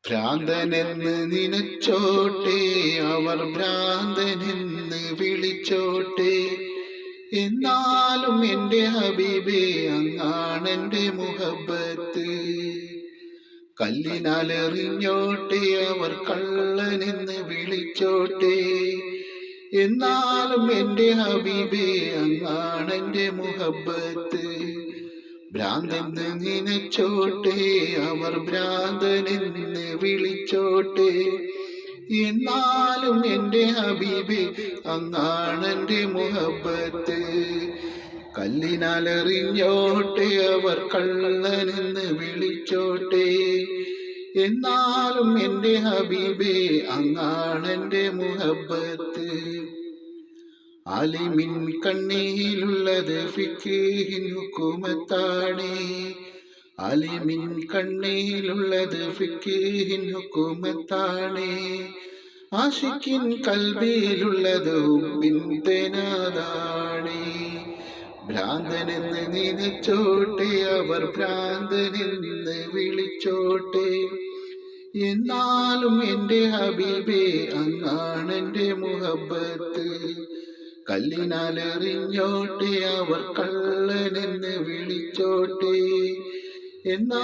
ഭ്രാന്തനെന്ന് നിനച്ചോട്ടെ, അവർ ഭ്രാന്തനെന്ന് വിളിച്ചോട്ടെ. എന്നാലും എൻ്റെ ഹബീബേ, അങ്ങാണെൻ്റെ മുഹബത്ത്. കല്ലിനാലെറിഞ്ഞോട്ടെ, അവർ കള്ളനെന്ന് വിളിച്ചോട്ടെ. എന്നാലും എൻ്റെ ഹബീബേ, അങ്ങാണെൻ്റെ മുഹബത്ത്. ഭ്രാന്തെന്ന് നിനച്ചോട്ടെ, അവർ ഭ്രാന്തനെന്ന് വിളിച്ചോട്ടെ. എന്നാലും എൻ്റെ ഹബീബേ, അങ്ങാണെൻ്റെ മുഹബത്ത്. കല്ലിനാലെറിഞ്ഞോട്ടെ, അവർ കള്ളനെന്ന് വിളിച്ചോട്ടെ. എന്നാലും എൻ്റെ ഹബീബേ, അങ്ങാണെൻ്റെ മുഹബത്ത്. ആലിമിൻ കണ്ണിയിലുള്ളത് ഫിഖിഹിൻ ഹുക്കുമത്താണ്. ആലിമിൻ കണ്ണിയിലുള്ളത് ഫിഖിഹിൻ ഹുക്കുമത്താണ്. ആശിക്കിൻ കൽബിയിലുള്ളത് ഹുബ്ബിൻ തേനാതാണ്. ഭ്രാന്തനെന്ന് നിനച്ചോട്ടെ, അവർ ഭ്രാന്തനെന്ന് വിളിച്ചോട്ടെ. എന്നാലും എൻ്റെ ഹബീബേ, അങ്ങാണെൻ്റെ മുഹബത്ത്. കല്ലിനാലെറിഞ്ഞോട്ടെ, അവർ കള്ളനെന്ന് വിളിച്ചോട്ടെ. എന്നാ